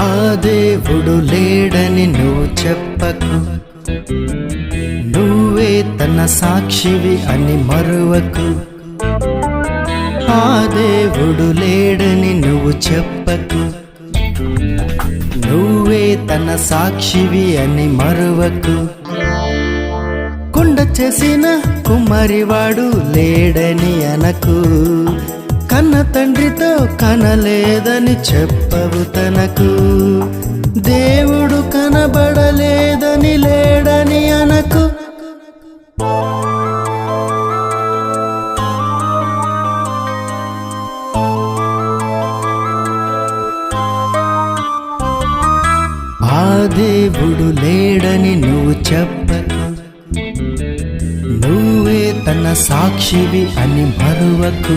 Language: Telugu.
ఆ దేవుడు లేడని నువ్వు చెప్పకు, నువ్వే తన సాక్షివి అని మరువకు. ఆ దేవుడు లేడని నువ్వు చెప్పకు, నువ్వే తన సాక్షివి అని మరువకు. కుండ చేసిన కుమ్మరివాడు లేడని అనకు, కన్న తండ్రితో కనలేదని చెప్పవు తనకు. దేవుడు కనబడలేదని లేడని అనకు. ఆ దేవుడు లేడని నువ్వు చెప్పకు, నువ్వే తన సాక్షివి అని మరువకు.